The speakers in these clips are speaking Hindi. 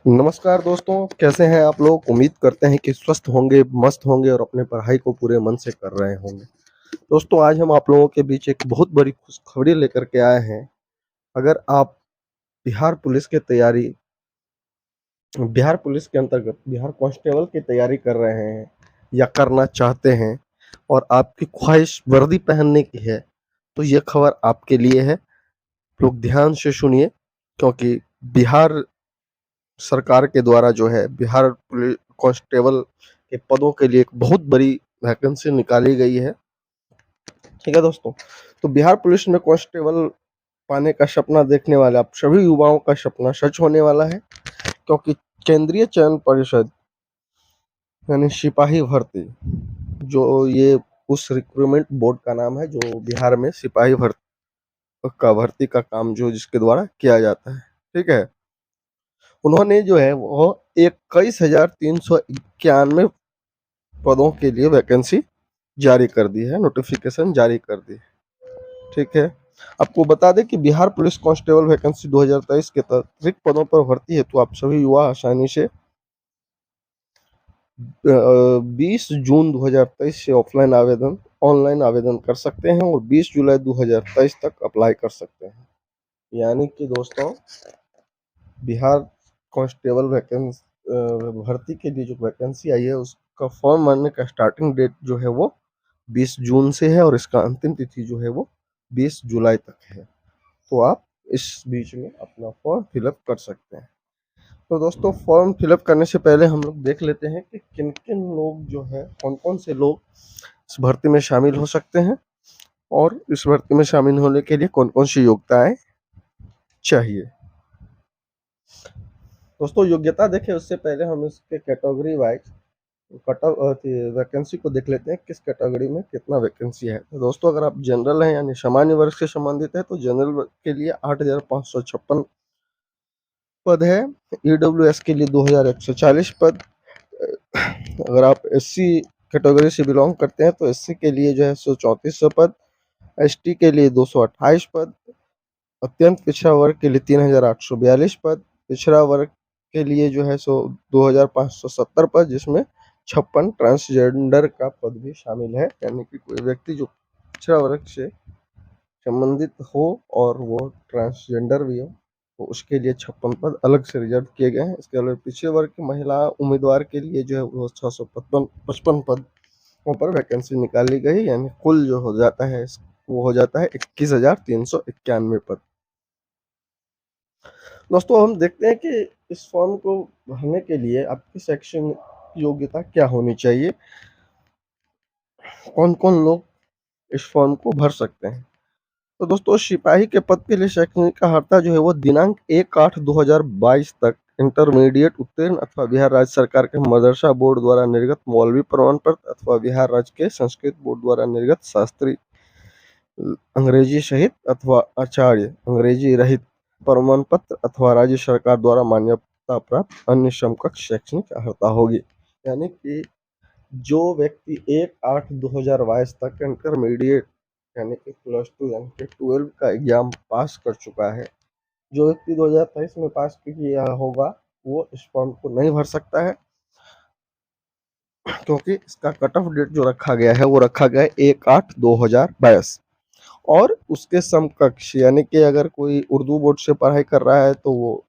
नमस्कार दोस्तों, कैसे हैं आप लोग? उम्मीद करते हैं कि स्वस्थ होंगे, मस्त होंगे और अपने पढ़ाई को पूरे मन से कर रहे होंगे। दोस्तों, आज हम आप लोगों के बीच एक बहुत बड़ी खुशखबरी लेकर के आए हैं। अगर आप बिहार पुलिस की तैयारी बिहार पुलिस के अंतर्गत बिहार कांस्टेबल की तैयारी कर रहे हैं या करना चाहते हैं और आपकी ख्वाहिश वर्दी पहनने की है, तो ये खबर आपके लिए है। लोग ध्यान से सुनिए, क्योंकि बिहार सरकार के द्वारा जो है बिहार कांस्टेबल के पदों के लिए एक बहुत बड़ी वैकेंसी निकाली गई है। ठीक है दोस्तों, तो बिहार पुलिस में कांस्टेबल पाने का सपना देखने वाले आप सभी युवाओं का सपना सच होने वाला है, क्योंकि केंद्रीय चयन परिषद यानी सिपाही भर्ती, जो ये उस रिक्रूटमेंट बोर्ड का नाम है जो बिहार में सिपाही भर्ती का काम जो जिसके द्वारा किया जाता है। ठीक है, उन्होंने जो है वो 21,391 पदों के लिए वैकेंसी जारी कर दी है, नोटिफिकेशन जारी कर दी है। ठीक है, आपको बता दें कि बिहार पुलिस कांस्टेबल वैकेंसी 2023 के तहत रिक्त पदों पर भर्ती है, तो आप सभी युवा आसानी से 20 जून 2023 से ऑनलाइन आवेदन कर सकते हैं और 20 जुलाई 2023 तक अप्लाई कर सकते हैं। यानी कि दोस्तों, बिहार कांस्टेबल भर्ती के लिए जो वैकेंसी आई है उसका फॉर्म भरने का स्टार्टिंग डेट जो है वो 20 जून से है और इसका अंतिम तिथि जो है वो 20 जुलाई तक है। तो आप इस बीच में अपना फॉर्म फिलअप कर सकते हैं। तो दोस्तों, फॉर्म फिलअप करने से पहले हम लोग देख लेते हैं कि किन किन लोग जो है कौन कौन से लोग इस भर्ती में शामिल हो सकते हैं और इस भर्ती में शामिल होने के लिए कौन कौन सी योग्यताएं चाहिए। दोस्तों, योग्यता देखें उससे पहले हम इसके category wise cut off vacancy को देख लेते हैं, किस कैटेगरी में कितना वैकेंसी है। तो दोस्तों, अगर आप जनरल हैं यानी सामान्य वर्ग से संबंधित है तो जनरल वर्ग के लिए 8,556 पद है। ईडब्ल्यूएस के लिए 2,140 पद। अगर आप एससी कैटेगरी से बिलोंग करते हैं तो एससी के लिए जो है 134 पद। एसटी के लिए 228 पद। अत्यंत पिछड़ा वर्ग के लिए 3,842 पद। पिछड़ा वर्ग के लिए जो है 2,570 पद, जिसमें 56 ट्रांसजेंडर का पद भी शामिल है। यानी कि कोई व्यक्ति जो पिछड़ा वर्ग से संबंधित हो और वो ट्रांसजेंडर भी हो, तो उसके लिए 56 पद अलग से रिजर्व किए गए हैं। इसके अलावा पिछड़े वर्ग की महिला उम्मीदवार के लिए जो है वो 655 पदों पर वैकेंसी निकाली गई, यानी कुल जो हो जाता है वो हो जाता है 21,391 पद। दोस्तों, हम देखते हैं कि इस फॉर्म को भरने के लिए आपकी शैक्षणिक योग्यता क्या होनी चाहिए, कौन कौन लोग इस फॉर्म को भर सकते हैं। तो दोस्तों, सिपाही के पद के लिए शैक्षणिक अर्हता जो है वो दिनांक 1/8/2022 तक इंटरमीडिएट उत्तीर्ण अथवा बिहार राज्य सरकार के मदरसा बोर्ड द्वारा निर्गत मौलवी प्रमाण पत्र अथवा बिहार राज्य के संस्कृत बोर्ड द्वारा निर्गत शास्त्री अंग्रेजी सहित अथवा आचार्य अंग्रेजी रहित प्रमाण पत्र अथवा राज्य सरकार द्वारा मान्यता प्राप्त अन्य समकक्ष शैक्षणिक अर्हता होगी। यानी कि जो व्यक्ति 1/8/2022 तक इंटरमीडिएट यानी कि +2 यानी कि 12 का एग्जाम पास कर चुका है, जो व्यक्ति 2023 में पास किया होगा वो इस फॉर्म को नहीं भर सकता है, क्योंकि इसका कट ऑफ डेट जो रखा गया है वो रखा गया है 1/8/2022। और उसके समकक्ष यानी कि अगर कोई उर्दू बोर्ड से पढ़ाई कर रहा है तो वो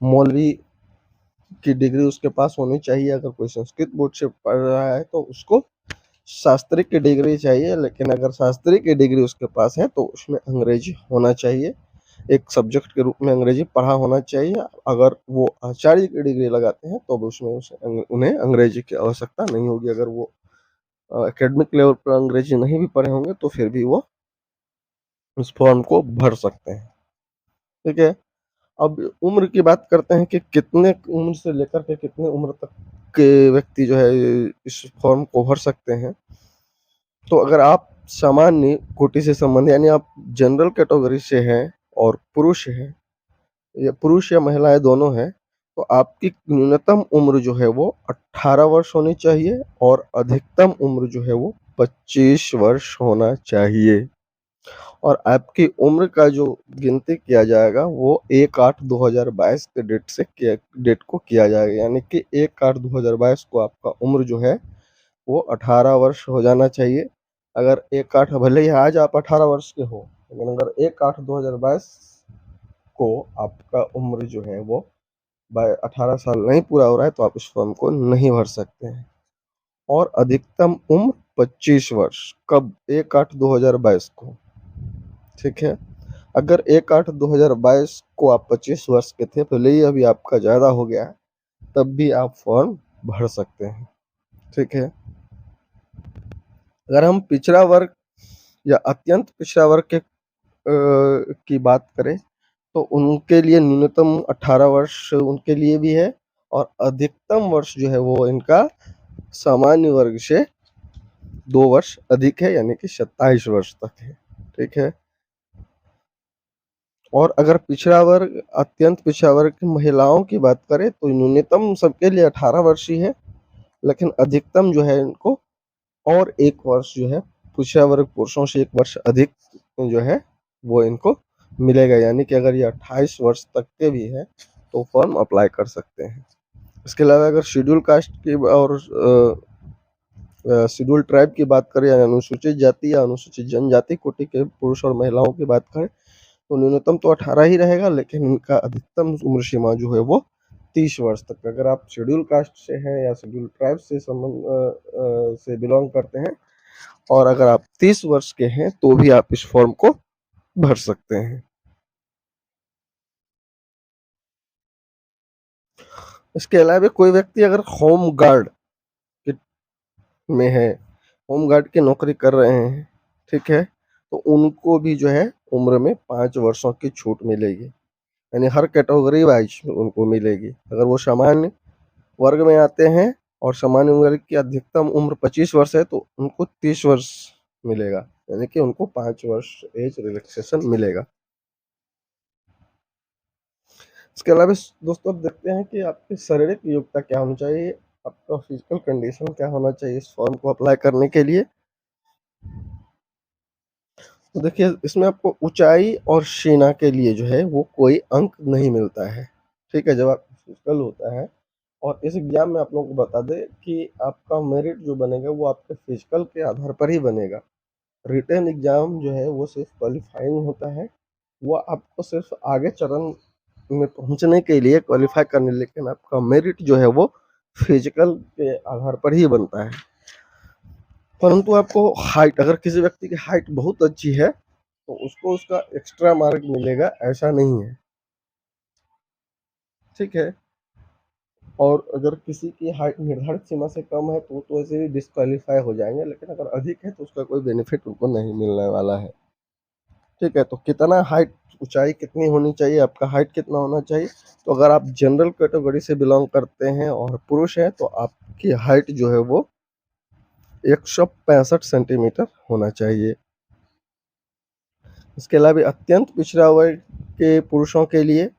मौलवी की डिग्री उसके पास होनी चाहिए। अगर कोई संस्कृत बोर्ड से पढ़ रहा है तो उसको शास्त्री की डिग्री चाहिए, लेकिन अगर शास्त्री की डिग्री उसके पास है तो उसमें अंग्रेजी होना चाहिए, एक सब्जेक्ट के रूप में अंग्रेजी पढ़ा होना चाहिए। अगर वो आचार्य की डिग्री लगाते हैं तो उसमें उन्हें अंग्रेजी की आवश्यकता नहीं होगी। अगर वो एकेडमिक लेवल पर अंग्रेजी नहीं भी पढ़े होंगे तो फिर भी वो उस फॉर्म को भर सकते हैं। ठीक है, अब उम्र की बात करते हैं कि कितने उम्र से लेकर के कितने उम्र तक के व्यक्ति जो है इस फॉर्म को भर सकते हैं। तो अगर आप सामान्य कोटि से संबंधित यानी आप जनरल कैटेगरी से हैं और पुरुष हैं या पुरुष या महिलाएं दोनों हैं, तो आपकी न्यूनतम उम्र जो है वो 18 वर्ष होनी चाहिए और अधिकतम उम्र जो है वो 25 वर्ष होना चाहिए। और आपकी उम्र का जो गिनती किया जाएगा वो 1/8/2022 के डेट को किया जाएगा, यानी कि 1/8/2022 को आपका उम्र जो है वो 18 वर्ष हो जाना चाहिए। अगर 1/8 भले ही आज आप 18 वर्ष के हो, लेकिन अगर 1/8/2022 को आपका उम्र जो है वो 18 साल नहीं पूरा हो रहा है तो आप इस फॉर्म को नहीं भर सकते हैं। और अधिकतम उम्र 25 वर्ष, कब? 1/8/2022 को, ठीक है। अगर 1/8/2022 को आप 25 वर्ष के थे, भले ही अभी आपका ज़्यादा हो गया है, तब भी आप फॉर्म भर सकते हैं, ठीक है। अगर हम पिछड़ा वर्ग या अत्यंत पिछड़ा वर्ग की बात करें तो उनके लिए न्यूनतम 18 वर्ष उनके लिए भी है, और अधिकतम वर्ष जो है वो इनका सामान्य वर्ग से 2 वर्ष अधिक है, यानी कि 27 वर्ष तक है, ठीक है। और अगर पिछड़ा वर्ग, अत्यंत पिछड़ा वर्ग की महिलाओं की बात करें तो न्यूनतम सबके लिए 18 वर्ष ही है, लेकिन अधिकतम जो है इनको और 1 वर्ष जो है पिछड़ा वर्ग पुरुषों से 1 वर्ष अधिक जो है वो इनको मिलेगा, यानी कि अगर ये 28 वर्ष तक के भी हैं तो फॉर्म अप्लाई कर सकते हैं। इसके अलावा अगर शेड्यूल कास्ट की और शेड्यूल ट्राइब की बात करें, या अनुसूचित जाति या अनुसूचित जनजाति कोटि के पुरुष और महिलाओं की बात करें तो न्यूनतम तो 18 ही रहेगा, लेकिन इनका अधिकतम उम्र सीमा जो है वो 30 वर्ष तक। अगर आप शेड्यूल कास्ट से हैं या शेड्यूल ट्राइब से से बिलोंग करते हैं और अगर आप 30 वर्ष के हैं तो भी आप इस फॉर्म को भर सकते हैं। इसके अलावा कोई व्यक्ति अगर होम गार्ड में है, होम गार्ड की नौकरी कर रहे हैं, ठीक है, तो उनको भी जो है उम्र में 5 वर्षों की छूट मिलेगी, यानी हर कैटेगरी वाइज उनको मिलेगी। अगर वो सामान्य वर्ग में आते हैं और सामान्य वर्ग की अधिकतम उम्र 25 वर्ष है तो उनको 30 वर्ष मिलेगा, यानी कि उनको 5 वर्ष एज रिलैक्सेशन मिलेगा। इसके अलावा दोस्तों अब देखते हैं कि आपकी शारीरिक योग्यता क्या होनी चाहिए, आपका फिजिकल कंडीशन क्या होना चाहिए इस फॉर्म को अप्लाई करने के लिए। तो देखिए इसमें आपको ऊंचाई और सीना के लिए जो है वो कोई अंक नहीं मिलता है, ठीक है, जब आप फिजिकल होता है। और इस एग्जाम में आप लोगों को बता दें कि आपका मेरिट जो बनेगा वो आपके फिजिकल के आधार पर ही बनेगा। रिटन एग्जाम जो है वो सिर्फ क्वालिफाइंग होता है, वो आपको सिर्फ आगे चरण में पहुंचने के लिए क्वालिफाई करने, लेकिन आपका मेरिट जो है वो फिजिकल के आधार पर ही बनता है। परंतु आपको हाइट, अगर किसी व्यक्ति की हाइट बहुत अच्छी है तो उसको उसका एक्स्ट्रा मार्क मिलेगा, ऐसा नहीं है, ठीक है। और अगर किसी की हाइट निर्धारित सीमा से कम है तो ऐसे भी डिस्क्वालीफाई हो जाएंगे, लेकिन अगर अधिक है तो उसका कोई बेनिफिट उनको नहीं मिलने वाला है, ठीक है। तो कितना हाइट, ऊंचाई कितनी होनी चाहिए, आपका हाइट कितना होना चाहिए, तो अगर आप जनरल कैटेगरी से बिलोंग करते हैं और पुरुष हैं तो आपकी हाइट जो है वो 165 सेंटीमीटर होना चाहिए। इसके अलावा अत्यंत पिछड़ा वर्ग के पुरुषों के लिए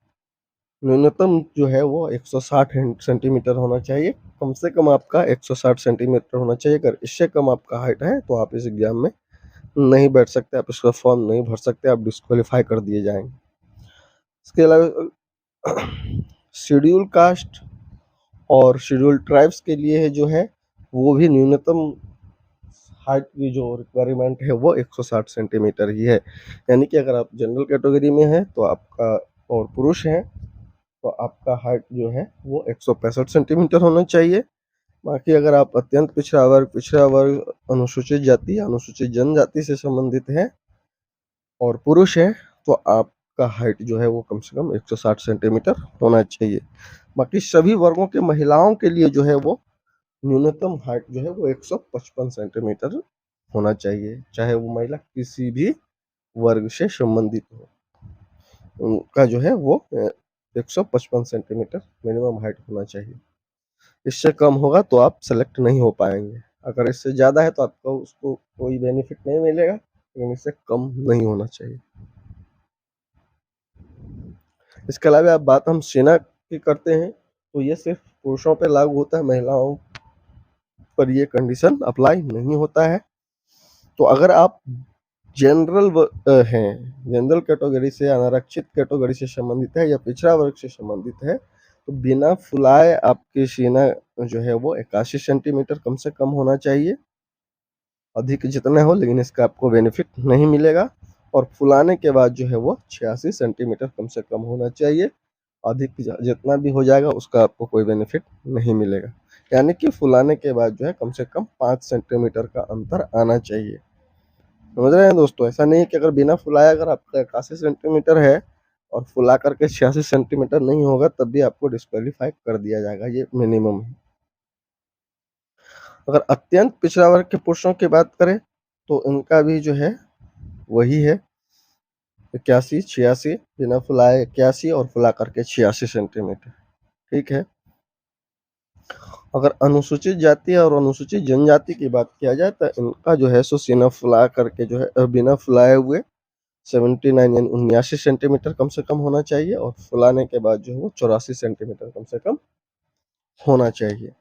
न्यूनतम जो है वो 160 सेंटीमीटर होना चाहिए, कम से कम आपका 160 सेंटीमीटर होना चाहिए। अगर इससे कम आपका हाइट है तो आप इस एग्जाम में नहीं बैठ सकते, आप इसका फॉर्म नहीं भर सकते, आप डिस्क्वालीफाई कर दिए जाएंगे। इसके अलावा शेड्यूल कास्ट और शेड्यूल ट्राइब्स के लिए जो है वो भी न्यूनतम हाइट की जो रिक्वायरमेंट है वो 160 सेंटीमीटर ही है, यानी कि अगर आप जनरल कैटेगरी में हैं तो आपका, और पुरुष हैं तो आपका हाइट जो है वो 165 सेंटीमीटर होना चाहिए। बाकी अगर आप अत्यंत पिछड़ा वर्ग, अनुसूचित जाति, अनुसूचित जनजाति से संबंधित हैं और पुरुष हैं तो आपका हाइट जो है वो कम से कम 160 सेंटीमीटर होना चाहिए। बाकी सभी वर्गों के महिलाओं के लिए जो है वो न्यूनतम हाइट जो है वो 155 सेंटीमीटर होना चाहिए, चाहे वो महिला किसी भी वर्ग से संबंधित हो, उनका जो है वो 155 सेंटीमीटर मिनिमम हाइट होना चाहिए। इससे कम होगा तो आप सेलेक्ट नहीं हो पाएंगे, अगर इससे ज़्यादा है तो आपको उसको कोई बेनिफिट नहीं मिलेगा, लेकिन इससे कम नहीं होना चाहिए। इसके अलावा आप बात हम सेना की करते हैं तो ये सिर्फ पुरुषों पे लागू होता है, महिलाओं पर ये कंडीशन अप्लाई नहीं होता है। तो अगर आप जनरल हैं, जनरल कैटेगरी से, अनारक्षित कैटेगरी से संबंधित है या पिछड़ा वर्ग से संबंधित है, तो बिना फुलाए आपकी सीना जो है वो 81 सेंटीमीटर कम से कम होना चाहिए। अधिक जितना हो लेकिन इसका आपको बेनिफिट नहीं मिलेगा। और फुलाने के बाद जो है वो 86 सेंटीमीटर कम से कम होना चाहिए। अधिक जितना भी हो जाएगा उसका आपको कोई बेनिफिट नहीं मिलेगा। यानी कि फुलाने के बाद जो है कम से कम 5 सेंटीमीटर का अंतर आना चाहिए। समझ रहे हैं दोस्तों? ऐसा नहीं है कि अगर बिना फुलाए अगर आपका 81 सेंटीमीटर है और फुला करके 86 सेंटीमीटर नहीं होगा तब भी आपको डिस्क्वालीफाई कर दिया जाएगा, ये मिनिमम है। अगर अत्यंत पिछड़ा वर्ग के पुरुषों की बात करें तो इनका भी जो है वही है 81, 86, बिना फुलाए 81 और फुला करके 86 सेंटीमीटर। ठीक है। अगर अनुसूचित जाति और अनुसूचित जनजाति की बात किया जाए तो इनका जो है सो सीना फुला करके जो है बिना फुलाए हुए 79 यानी 79 सेंटीमीटर कम से कम होना चाहिए और फुलाने के बाद जो है वो 84 सेंटीमीटर कम से कम होना चाहिए।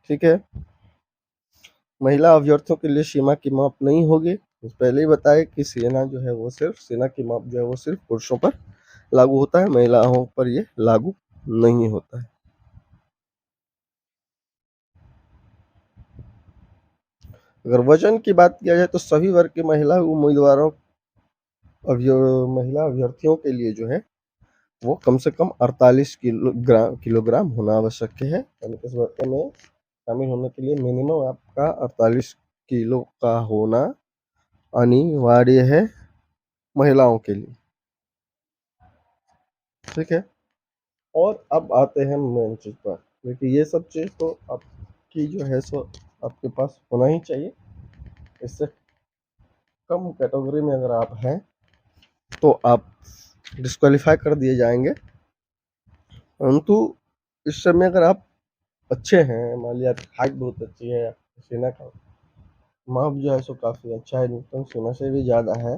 ठीक है। महिला अभ्यर्थियों के लिए सीमा की माप नहीं होगी। पहले ही बताया कि सेना जो है वो सिर्फ सेना की माप जो है वो सिर्फ पुरुषों पर लागू होता है, महिलाओं पर ये लागू नहीं होता है। अगर वजन की बात किया जाए तो सभी वर्ग के महिला उम्मीदवारों महिला अभ्यर्थियों के लिए जो है वो कम से कम 48 किलोग्राम होना आवश्यक है। यानी कि इस वर्ग में शामिल होने के लिए मिनिमम आपका 48 किलो का होना अनिवार्य है महिलाओं के लिए। ठीक है। और अब आते हैं मेन चीज पर। देखिए ये सब चीज तो आपकी जो है सो आपके पास होना ही चाहिए। इससे कम कैटेगरी में अगर आप हैं तो आप डिस्क्वालीफाई कर दिए जाएंगे। परंतु इस समय अगर आप अच्छे हैं, मान लिया हाइट बहुत अच्छी है, सीना का माप जो है सो काफी अच्छा है, न्यूनतम सीमा से भी ज्यादा है,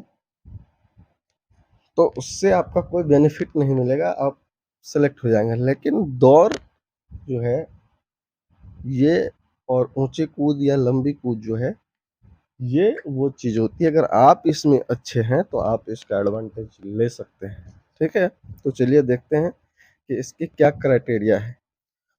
तो उससे आपका कोई बेनिफिट नहीं मिलेगा, आप सेलेक्ट हो जाएंगे। लेकिन दौड़ जो है ये और ऊंची कूद या लंबी कूद जो है ये वो चीज होती है, अगर आप इसमें अच्छे हैं तो आप इसका एडवांटेज ले सकते हैं। ठीक है। तो चलिए देखते हैं कि इसकी क्या क्राइटेरिया है।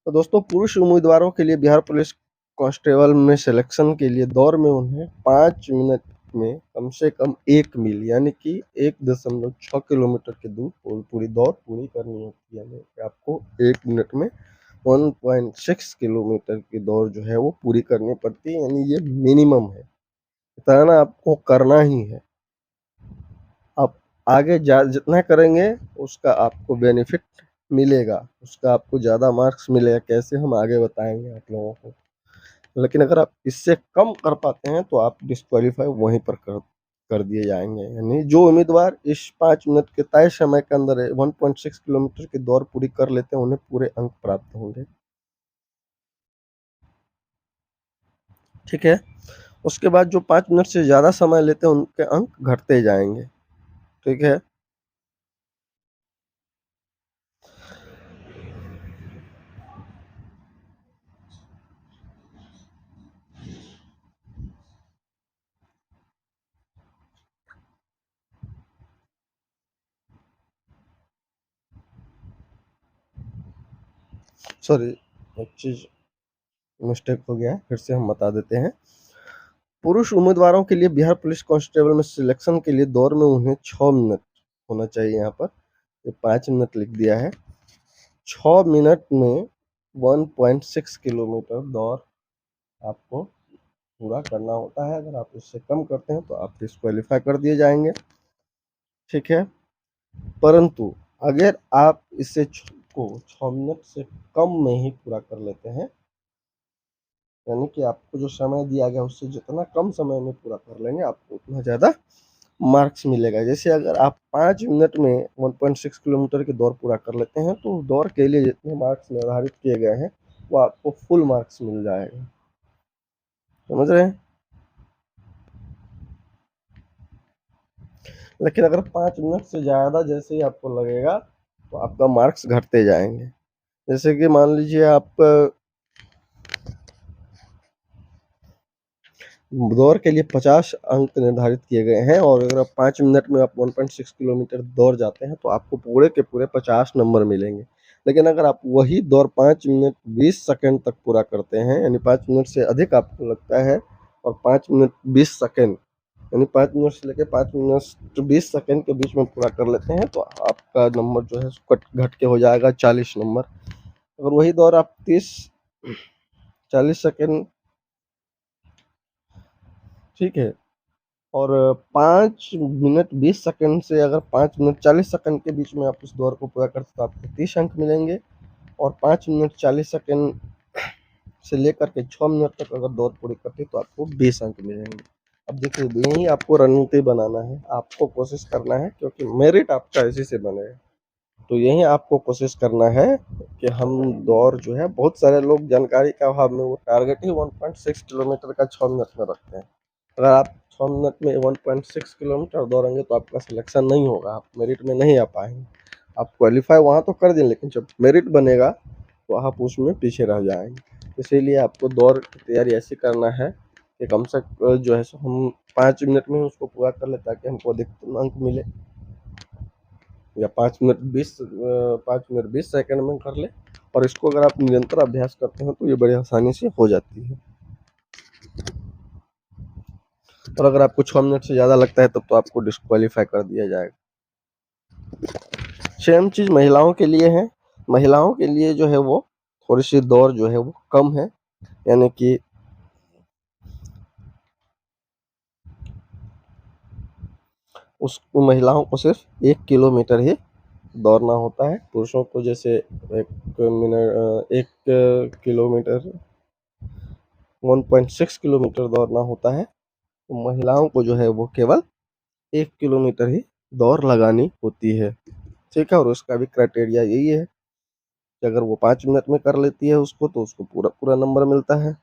तो दोस्तों पुरुष उम्मीदवारों के लिए बिहार पुलिस कांस्टेबल में सिलेक्शन के लिए दौड़ में उन्हें 5 मिनट में कम से कम 1 मील यानी कि 1.6 किलोमीटर की दूर पूरी दौड़ पूरी करनी होती है। यानी कि आपको 1 मिनट में 1.6 किलोमीटर की दौड़ जो है वो पूरी करनी पड़ती है। यानी ये मिनिमम है, इतना आपको करना ही है। आप आगे जितना करेंगे उसका आपको बेनिफिट मिलेगा, उसका आपको ज़्यादा मार्क्स मिलेगा। कैसे हम आगे बताएंगे आप लोगों को। लेकिन अगर आप इससे कम कर पाते हैं तो आप डिस्क्वालीफाई वहीं पर कर दिए जाएंगे। यानी जो उम्मीदवार इस 5 मिनट के तय समय के अंदर 1.6 किलोमीटर की दौड़ पूरी कर लेते हैं उन्हें पूरे अंक प्राप्त होंगे। ठीक है। उसके बाद जो 5 मिनट से ज़्यादा समय लेते हैं उनके अंक घटते जाएंगे। ठीक है। सॉरी, एक चीज मिस्टेक हो गया है, फिर से हम बता देते हैं। पुरुष उम्मीदवारों के लिए बिहार पुलिस कांस्टेबल में सिलेक्शन के लिए दौड़ में उन्हें 6 मिनट होना चाहिए। यहाँ पर ये 5 मिनट लिख दिया है। 6 मिनट में 1.6 किलोमीटर दौड़ आपको पूरा करना होता है। अगर आप इससे कम करते हैं तो आप डिस्क्वालीफाई कर दिए जाएंगे। ठीक है। परंतु अगर आप इसे को 6 मिनट से कम में ही पूरा कर लेते हैं, यानी कि आपको जो समय दिया गया उससे जितना कम समय में पूरा कर लेंगे आपको उतना ज़्यादा मार्क्स मिलेगा। जैसे अगर आप 5 मिनट में 1.6 किलोमीटर की दौड़ पूरा कर लेते हैं तो दौड़ के लिए जितने मार्क्स निर्धारित किए गए हैं वो आपको फुल मार्क्स मिल जाएगा। समझ रहे हैं? लेकिन अगर 5 मिनट से ज़्यादा जैसे ही आपको लगेगा तो आपका मार्क्स घटते जाएंगे। जैसे कि मान लीजिए आप दौड़ के लिए 50 अंक निर्धारित किए गए हैं और अगर आप 5 मिनट में आप 1.6 किलोमीटर दौड़ जाते हैं तो आपको पूरे के पूरे 50 नंबर मिलेंगे। लेकिन अगर आप वही दौड़ 5 मिनट 20 सेकंड तक पूरा करते हैं, यानी 5 मिनट से अधिक आपको लगता है और 5 मिनट 20 सेकंड, यानी 5 मिनट से लेकर 5 मिनट 20 सेकंड के बीच में पूरा कर लेते हैं तो आपका नंबर जो है घट के हो जाएगा 40 नंबर। अगर वही दौड़ आप 40 सेकंड, ठीक है, और 5 मिनट 20 सेकंड से अगर 5 मिनट 40 सेकंड के बीच में आप उस दौड़ को पूरा करते तो आपको 30 अंक मिलेंगे और 5 मिनट 40 सेकंड से लेकर के 6 मिनट तक अगर दौड़ पूरी करते तो आपको 20 अंक मिलेंगे। अब देखिए यही आपको रणनीति बनाना है, आपको कोशिश करना है, क्योंकि मेरिट आपका इसी से बनेगा। तो यही आपको कोशिश करना है कि हम दौड़ जो है, बहुत सारे लोग जानकारी के अभाव में वो टारगेट ही 1.6 किलोमीटर का 6 मिनट में रखते हैं। अगर आप 6 मिनट में 1.6 किलोमीटर दौड़ेंगे तो आपका सिलेक्शन नहीं होगा, आप मेरिट में नहीं आ पाएंगे। आप क्वालिफाई वहाँ तो कर दें, लेकिन जब मेरिट बनेगा तो आप उसमें पीछे रह जाएंगे। इसीलिए आपको दौड़ की तैयारी ऐसी करना है कि कम से जो है हम 5 मिनट में उसको पूरा कर ले, ताकि हमको अधिकतम अंक मिले, या 5 मिनट 20 सेकंड में कर ले। और इसको अगर आप निरंतर अभ्यास करते हैं तो ये बड़ी आसानी से हो जाती है। और अगर आपको 6 मिनट से ज़्यादा लगता है तब तो आपको डिस्क्वालीफाई कर दिया जाएगा। सेम चीज़ महिलाओं के लिए है। महिलाओं के लिए जो है वो थोड़ी सी दौड़ जो है वो कम है, यानी कि उस महिलाओं को सिर्फ 1 किलोमीटर ही दौड़ना होता है। पुरुषों को जैसे 1 किलोमीटर 1.6 किलोमीटर दौड़ना होता है, तो महिलाओं को जो है वो केवल 1 किलोमीटर ही दौड़ लगानी होती है, ठीक है। और उसका भी क्राइटेरिया यही है कि अगर वो 5 मिनट में कर लेती है उसको तो उसको पूरा पूरा नंबर मिलता है।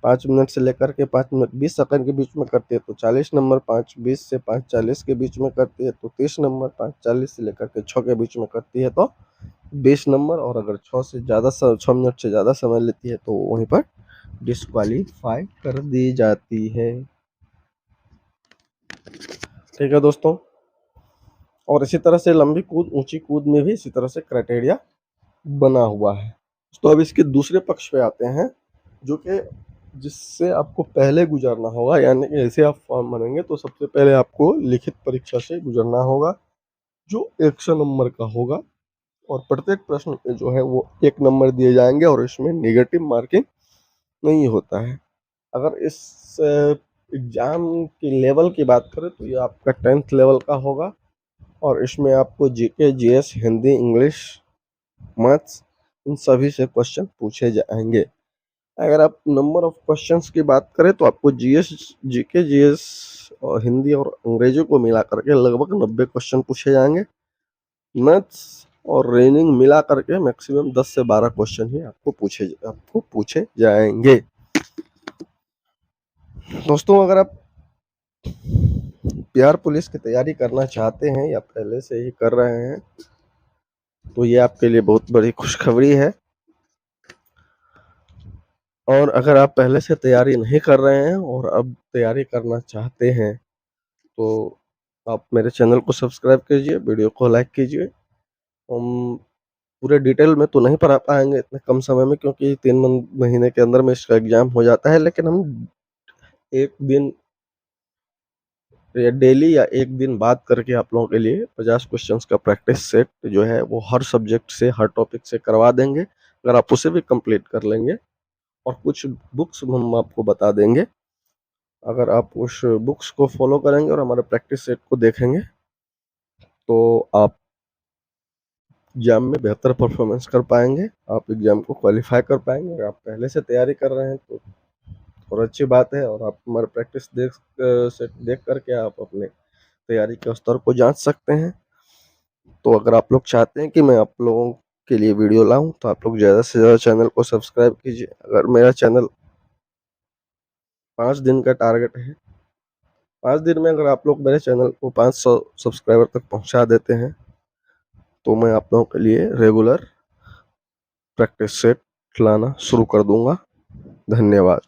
5 मिनट से लेकर के 5 मिनट 20 सेकंड के बीच में करती है तो 40 नंबर, 5:20 से 5:40 के बीच में करती है तो 30 नंबर, 5:40 से लेकर के 6 के बीच में करती है तो 20 नंबर, और अगर 6 मिनट से ज़्यादा समय लेती है तो वहीं पर डिस्क्वालीफाई कर दी जाती है, ठीक है दोस्तों। और इसी तरह से लंबी कूद, ऊंची कूद में भी इसी तरह से क्राइटेरिया बना हुआ है। तो अब इसके दूसरे पक्ष पे आते हैं, जो कि जिससे आपको पहले गुजरना होगा, यानी कि ऐसे आप फॉर्म भरेंगे तो सबसे पहले आपको लिखित परीक्षा से गुजरना होगा, जो 100 नंबर का होगा। और प्रत्येक प्रश्न पे जो है वो 1 नंबर दिए जाएंगे और इसमें नेगेटिव मार्किंग नहीं होता है। अगर इस एग्जाम की लेवल की बात करें तो ये आपका 10th लेवल का होगा और इसमें आपको GK, GS, Hindi, English, maths, इन सभी से क्वेश्चन पूछे जाएंगे। अगर आप नंबर ऑफ क्वेश्चंस की बात करें तो आपको जीएस, जीके, जीएस और हिंदी और अंग्रेजी को मिला करके लगभग 90 क्वेश्चन पूछे जाएंगे। मैथ्स और रीजनिंग मिला करके मैक्सिमम 10 से 12 क्वेश्चन ही आपको पूछे जाएंगे। दोस्तों अगर आप बिहार पुलिस की तैयारी करना चाहते हैं या पहले से ही कर रहे हैं तो ये आपके लिए बहुत बड़ी खुशखबरी है। और अगर आप पहले से तैयारी नहीं कर रहे हैं और अब तैयारी करना चाहते हैं तो आप मेरे चैनल को सब्सक्राइब कीजिए, वीडियो को लाइक कीजिए। हम पूरे डिटेल में तो नहीं पढ़ा पाएंगे इतने कम समय में, क्योंकि 3 महीने के अंदर में इसका एग्जाम हो जाता है, लेकिन हम एक दिन या डेली या एक दिन बाद करके आप लोगों के लिए 50 क्वेश्चंस का प्रैक्टिस सेट जो है वो हर सब्जेक्ट से, हर टॉपिक से करवा देंगे। अगर आप उसे भी कंप्लीट कर लेंगे और कुछ बुक्स हम आपको बता देंगे, अगर आप उस बुक्स को फॉलो करेंगे और हमारे प्रैक्टिस सेट को देखेंगे तो आप एग्जाम में बेहतर परफॉर्मेंस कर पाएंगे, आप एग्जाम को क्वालिफाई कर पाएंगे। अगर आप पहले से तैयारी कर रहे हैं तो और अच्छी बात है, और आप हमारे प्रैक्टिस सेट देख करके आप अपने तैयारी के स्तर को जांच सकते हैं। तो अगर आप लोग चाहते हैं कि मैं आप लोगों के लिए वीडियो लाऊं तो आप लोग ज़्यादा से ज़्यादा चैनल को सब्सक्राइब कीजिए। अगर मेरा चैनल 5 दिन का टारगेट है, 5 दिन में अगर आप लोग मेरे चैनल को 500 सब्सक्राइबर तक पहुंचा देते हैं तो मैं आप लोगों के लिए रेगुलर प्रैक्टिस सेट लाना शुरू कर दूंगा। धन्यवाद।